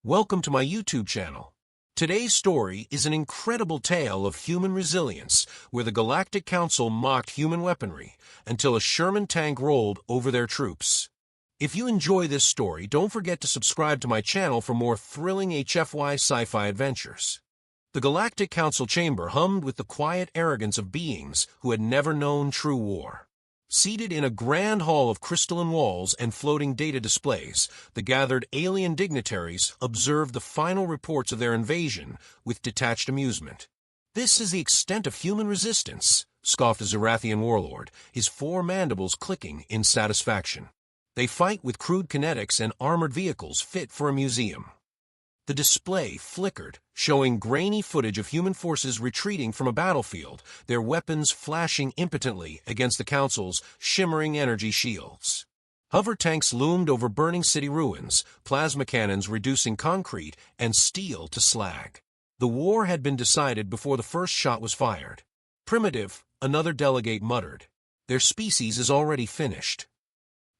Welcome to my YouTube channel. Today's story is an incredible tale of human resilience where the Galactic Council mocked human weaponry until a Sherman tank rolled over their troops. If you enjoy this story, don't forget to subscribe to my channel for more thrilling HFY sci-fi adventures. The Galactic Council chamber hummed with the quiet arrogance of beings who had never known true war. Seated in a grand hall of crystalline walls and floating data displays, the gathered alien dignitaries observed the final reports of their invasion with detached amusement. "This is the extent of human resistance," scoffed a Zerathian warlord, his four mandibles clicking in satisfaction. "They fight with crude kinetics and armored vehicles fit for a museum." The display flickered, showing grainy footage of human forces retreating from a battlefield, their weapons flashing impotently against the Council's shimmering energy shields. Hover tanks loomed over burning city ruins, plasma cannons reducing concrete and steel to slag. The war had been decided before the first shot was fired. "Primitive," another delegate muttered. "Their species is already finished."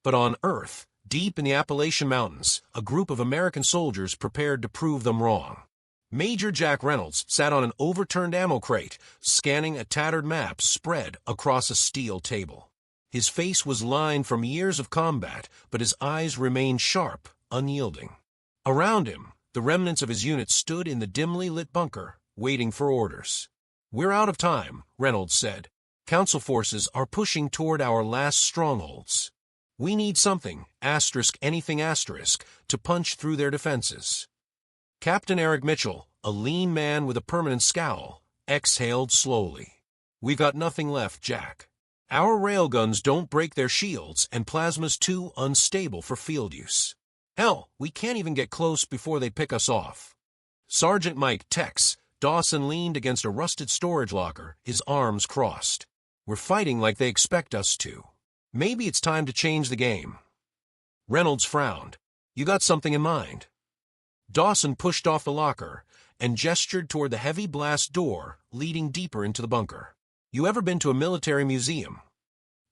But on Earth, deep in the Appalachian Mountains, a group of American soldiers prepared to prove them wrong. Major Jack Reynolds sat on an overturned ammo crate, scanning a tattered map spread across a steel table. His face was lined from years of combat, but his eyes remained sharp, unyielding. Around him, the remnants of his unit stood in the dimly lit bunker, waiting for orders. "We're out of time," Reynolds said. "Council forces are pushing toward our last strongholds. We need something, anything, to punch through their defenses." Captain Eric Mitchell, a lean man with a permanent scowl, exhaled slowly. "We've got nothing left, Jack. Our railguns don't break their shields, and plasma's too unstable for field use. Hell, we can't even get close before they pick us off." Sergeant Mike Tex Dawson leaned against a rusted storage locker, his arms crossed. "We're fighting like they expect us to. Maybe it's time to change the game." Reynolds frowned. "You got something in mind?" Dawson pushed off the locker and gestured toward the heavy blast door leading deeper into the bunker. "You ever been to a military museum?"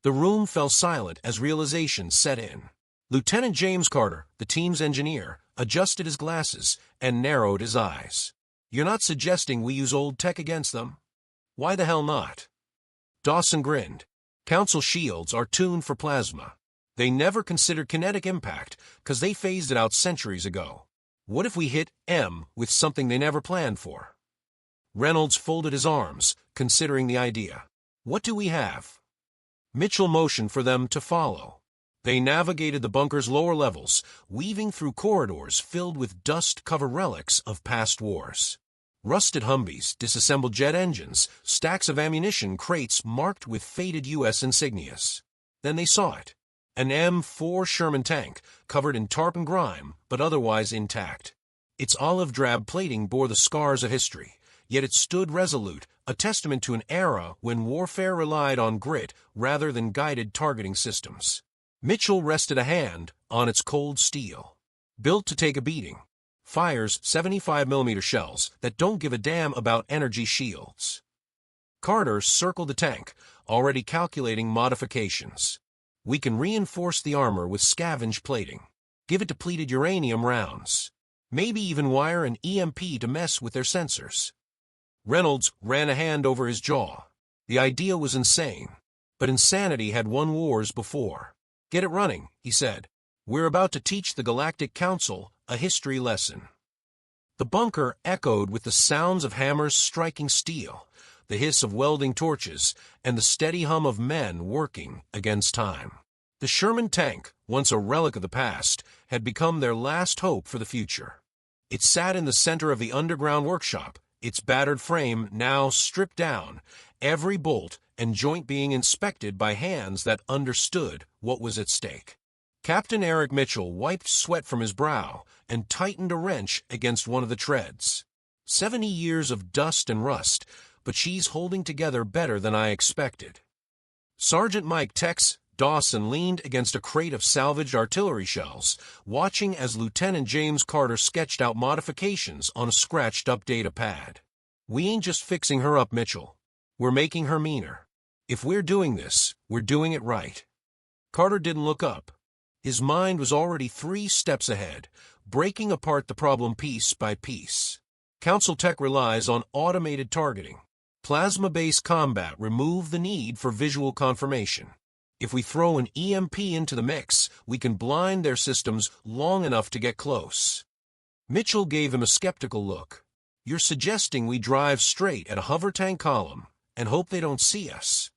The room fell silent as realization set in. Lieutenant James Carter, the team's engineer, adjusted his glasses and narrowed his eyes. "You're not suggesting we use old tech against them?" "Why the hell not?" Dawson grinned. "Council shields are tuned for plasma. They never considered kinetic impact because they phased it out centuries ago. What if we hit M with something they never planned for?" Reynolds folded his arms, considering the idea. "What do we have?" Mitchell motioned for them to follow. They navigated the bunker's lower levels, weaving through corridors filled with dust-covered relics of past wars. Rusted Humvees, disassembled jet engines, stacks of ammunition crates marked with faded U.S. insignias. Then they saw it. An M4 Sherman tank, covered in tarp and grime, but otherwise intact. Its olive-drab plating bore the scars of history, yet it stood resolute, a testament to an era when warfare relied on grit rather than guided targeting systems. Mitchell rested a hand on its cold steel. "Built to take a beating. Fires 75mm shells that don't give a damn about energy shields." Carter circled the tank, already calculating modifications. "We can reinforce the armor with scavenge plating. Give it depleted uranium rounds. Maybe even wire an EMP to mess with their sensors." Reynolds ran a hand over his jaw. The idea was insane, but insanity had won wars before. "Get it running," he said. "We're about to teach the Galactic Council a history lesson." The bunker echoed with the sounds of hammers striking steel, the hiss of welding torches, and the steady hum of men working against time. The Sherman tank, once a relic of the past, had become their last hope for the future. It sat in the center of the underground workshop, its battered frame now stripped down, every bolt and joint being inspected by hands that understood what was at stake. Captain Eric Mitchell wiped sweat from his brow and tightened a wrench against one of the treads. 70 years of dust and rust, but she's holding together better than I expected. Sergeant Mike Tex Dawson leaned against a crate of salvaged artillery shells, watching as Lieutenant James Carter sketched out modifications on a scratched-up data pad. "We ain't just fixing her up, Mitchell. We're making her meaner. If we're doing this, we're doing it right." Carter didn't look up. His mind was already 3 steps ahead, breaking apart the problem piece by piece. Council tech relies on automated targeting. Plasma-based combat removes the need for visual confirmation. If we throw an EMP into the mix, we can blind their systems long enough to get close. Mitchell gave him a skeptical look. You're suggesting we drive straight at a hover tank column and hope they don't see us?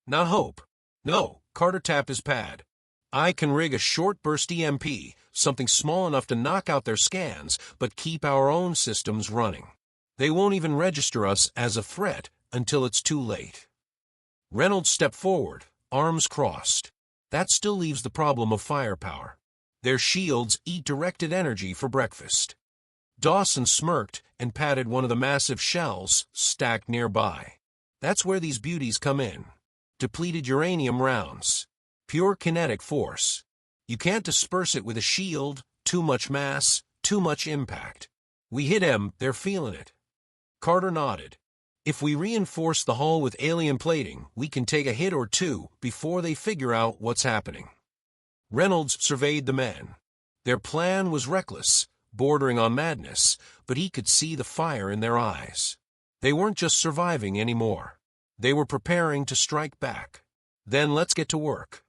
Not hope. No, Carter tapped his pad. I can rig a short-burst EMP, something small enough to knock out their scans, but keep our own systems running. They won't even register us as a threat until it's too late. Reynolds stepped forward, arms crossed. That still leaves the problem of firepower. Their shields eat directed energy for breakfast. Dawson smirked and patted one of the massive shells stacked nearby. That's where these beauties come in. Depleted uranium rounds. Pure kinetic force. You can't disperse it with a shield, too much mass, too much impact. We hit them, they're feeling it. Carter nodded. If we reinforce the hull with alien plating, we can take a hit or two before they figure out what's happening. Reynolds surveyed the men. Their plan was reckless, bordering on madness, but he could see the fire in their eyes. They weren't just surviving anymore. They were preparing to strike back. Then let's get to work.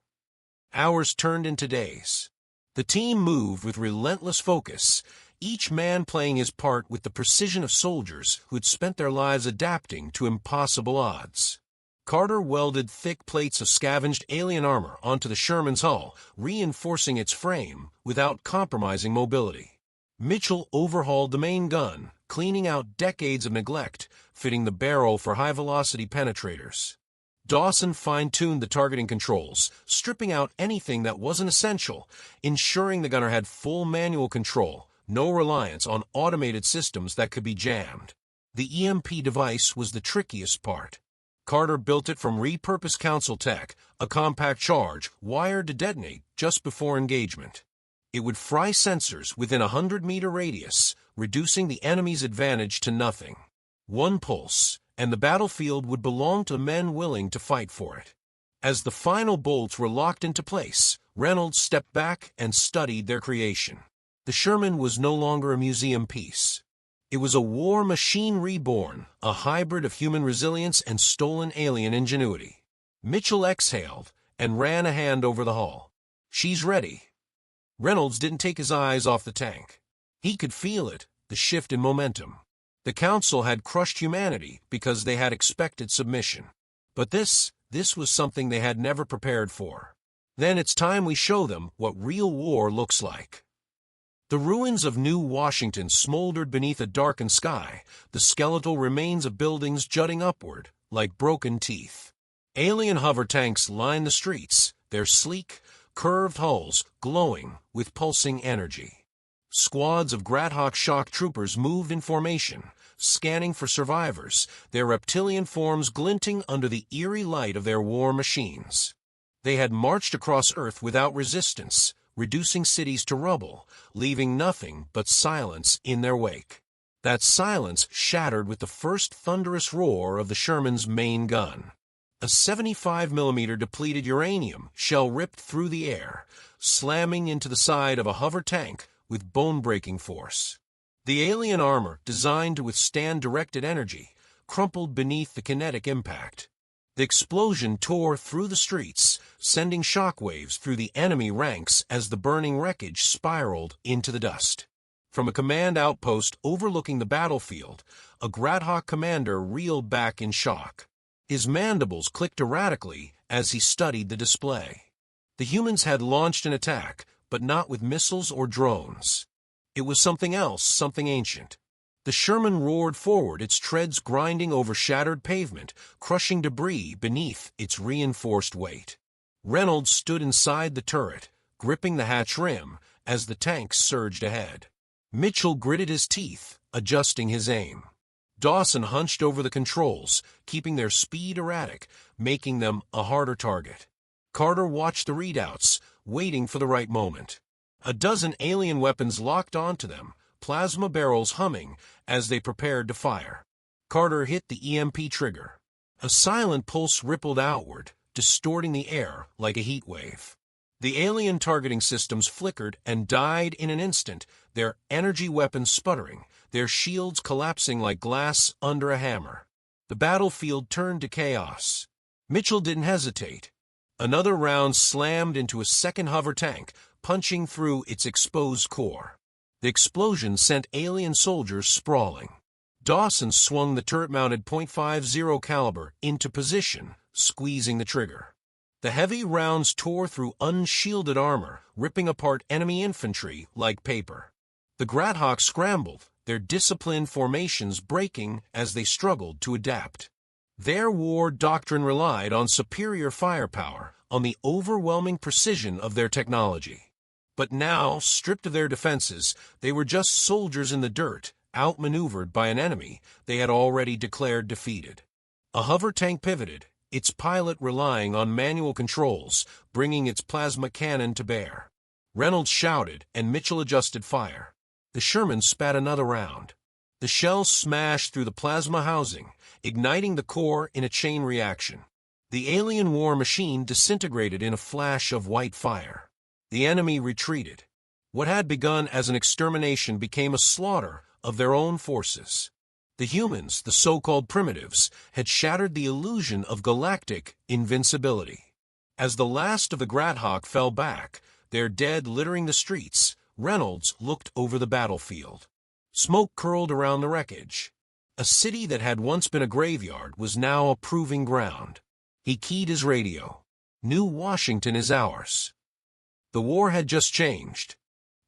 Hours turned into days. The team moved with relentless focus, each man playing his part with the precision of soldiers who had spent their lives adapting to impossible odds. Carter welded thick plates of scavenged alien armor onto the Sherman's hull, reinforcing its frame without compromising mobility. Mitchell overhauled the main gun, cleaning out decades of neglect, fitting the barrel for high-velocity penetrators. Dawson fine-tuned the targeting controls, stripping out anything that wasn't essential, ensuring the gunner had full manual control, no reliance on automated systems that could be jammed. The EMP device was the trickiest part. Carter built it from repurposed Council tech, a compact charge wired to detonate just before engagement. It would fry sensors within a 100-meter radius, reducing the enemy's advantage to nothing. One pulse, and the battlefield would belong to men willing to fight for it. As the final bolts were locked into place, Reynolds stepped back and studied their creation. The Sherman was no longer a museum piece. It was a war machine reborn, a hybrid of human resilience and stolen alien ingenuity. Mitchell exhaled and ran a hand over the hull. She's ready. Reynolds didn't take his eyes off the tank. He could feel it, the shift in momentum. The Council had crushed humanity because they had expected submission. But this was something they had never prepared for. Then it's time we show them what real war looks like. The ruins of New Washington smoldered beneath a darkened sky, the skeletal remains of buildings jutting upward like broken teeth. Alien hover tanks lined the streets, their sleek, curved hulls glowing with pulsing energy. Squads of Grad-Hawk shock troopers moved in formation, scanning for survivors, their reptilian forms glinting under the eerie light of their war machines. They had marched across Earth without resistance, reducing cities to rubble, leaving nothing but silence in their wake. That silence shattered with the first thunderous roar of the Sherman's main gun. A 75mm depleted uranium shell ripped through the air, slamming into the side of a hover tank with bone-breaking force. The alien armor, designed to withstand directed energy, crumpled beneath the kinetic impact. The explosion tore through the streets, sending shockwaves through the enemy ranks as the burning wreckage spiraled into the dust. From a command outpost overlooking the battlefield, a Grad-Hawk commander reeled back in shock. His mandibles clicked erratically as he studied the display. The humans had launched an attack, but not with missiles or drones. It was something else, something ancient. The Sherman roared forward, its treads grinding over shattered pavement, crushing debris beneath its reinforced weight. Reynolds stood inside the turret, gripping the hatch rim as the tank surged ahead. Mitchell gritted his teeth, adjusting his aim. Dawson hunched over the controls, keeping their speed erratic, making them a harder target. Carter watched the readouts, waiting for the right moment. A dozen alien weapons locked onto them, plasma barrels humming as they prepared to fire. Carter hit the EMP trigger. A silent pulse rippled outward, distorting the air like a heat wave. The alien targeting systems flickered and died in an instant, their energy weapons sputtering, their shields collapsing like glass under a hammer. The battlefield turned to chaos. Mitchell didn't hesitate. Another round slammed into a second hover tank, punching through its exposed core. The explosion sent alien soldiers sprawling. Dawson swung the turret-mounted .50 caliber into position, squeezing the trigger. The heavy rounds tore through unshielded armor, ripping apart enemy infantry like paper. The Gradhawks scrambled, their disciplined formations breaking as they struggled to adapt. Their war doctrine relied on superior firepower, on the overwhelming precision of their technology. But now, stripped of their defenses, they were just soldiers in the dirt, outmaneuvered by an enemy they had already declared defeated. A hover tank pivoted, its pilot relying on manual controls, bringing its plasma cannon to bear. Reynolds shouted, and Mitchell adjusted fire. The Sherman spat another round. The shell smashed through the plasma housing, igniting the core in a chain reaction. The alien war machine disintegrated in a flash of white fire. The enemy retreated. What had begun as an extermination became a slaughter of their own forces. The humans, the so-called primitives, had shattered the illusion of galactic invincibility. As the last of the Gradhawk fell back, their dead littering the streets, Reynolds looked over the battlefield. Smoke curled around the wreckage. A city that had once been a graveyard was now a proving ground. He keyed his radio. New Washington is ours. The war had just changed.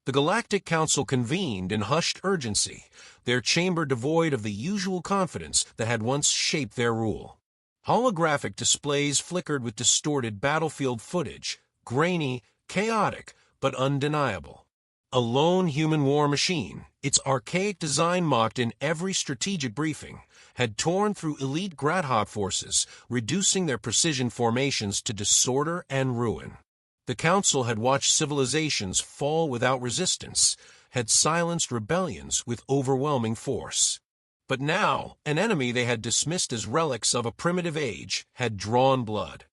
The Galactic Council convened in hushed urgency, their chamber devoid of the usual confidence that had once shaped their rule. Holographic displays flickered with distorted battlefield footage, grainy, chaotic, but undeniable. A lone human war machine, its archaic design mocked in every strategic briefing, had torn through elite Gradhawk forces, reducing their precision formations to disorder and ruin. The Council had watched civilizations fall without resistance, had silenced rebellions with overwhelming force. But now, an enemy they had dismissed as relics of a primitive age had drawn blood.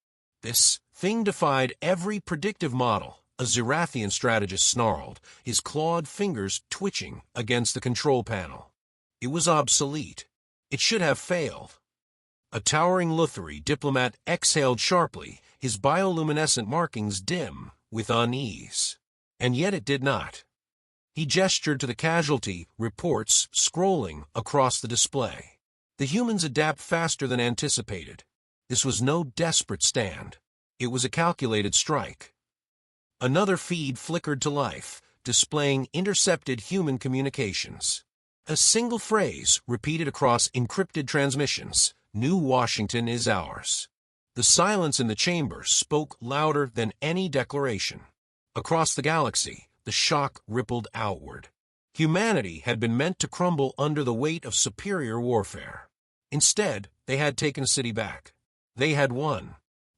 This thing defied every predictive model, a Zerathian strategist snarled, his clawed fingers twitching against the control panel. It was obsolete. It should have failed. A towering Lutheri diplomat exhaled sharply, his bioluminescent markings dim with unease. And yet it did not. He gestured to the casualty reports scrolling across the display. The humans adapt faster than anticipated. This was no desperate stand. It was a calculated strike. Another feed flickered to life, displaying intercepted human communications. A single phrase repeated across encrypted transmissions, "New Washington is ours." The silence in the chamber spoke louder than any declaration. Across the galaxy, the shock rippled outward. Humanity had been meant to crumble under the weight of superior warfare. Instead, they had taken a city back. They had won.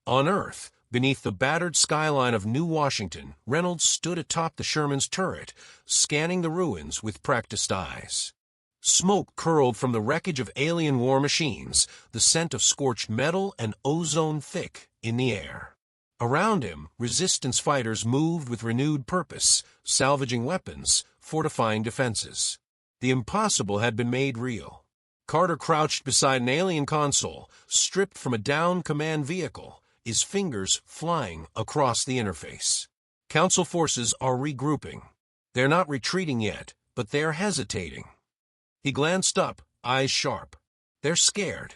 On Earth, beneath the battered skyline of New Washington, Reynolds stood atop the Sherman's turret, scanning the ruins with practiced eyes. Smoke curled from the wreckage of alien war machines, the scent of scorched metal and ozone thick in the air. Around him, resistance fighters moved with renewed purpose, salvaging weapons, fortifying defenses. The impossible had been made real. Carter crouched beside an alien console, stripped from a downed command vehicle, his fingers flying across the interface. Council forces are regrouping. They're not retreating yet, but they're hesitating. He glanced up, eyes sharp. They're scared.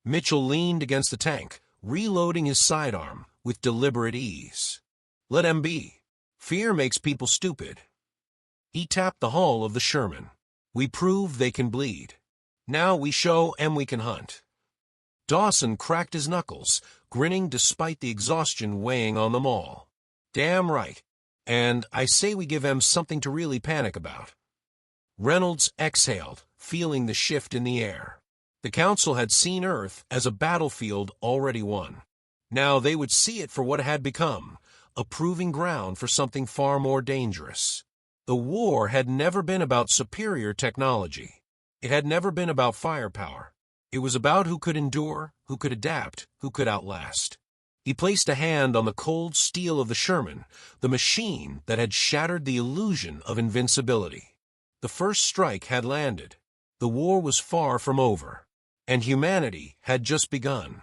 Mitchell leaned against the tank, reloading his sidearm with deliberate ease. Let 'em be. Fear makes people stupid. He tapped the hull of the Sherman. We prove they can bleed. Now we show 'em we can hunt. Dawson cracked his knuckles, grinning despite the exhaustion weighing on them all. Damn right. And I say we give 'em something to really panic about. Reynolds exhaled, feeling the shift in the air. The Council had seen Earth as a battlefield already won. Now they would see it for what it had become, a proving ground for something far more dangerous. The war had never been about superior technology. It had never been about firepower. It was about who could endure, who could adapt, who could outlast. He placed a hand on the cold steel of the Sherman, the machine that had shattered the illusion of invincibility. The first strike had landed. The war was far from over, and humanity had just begun.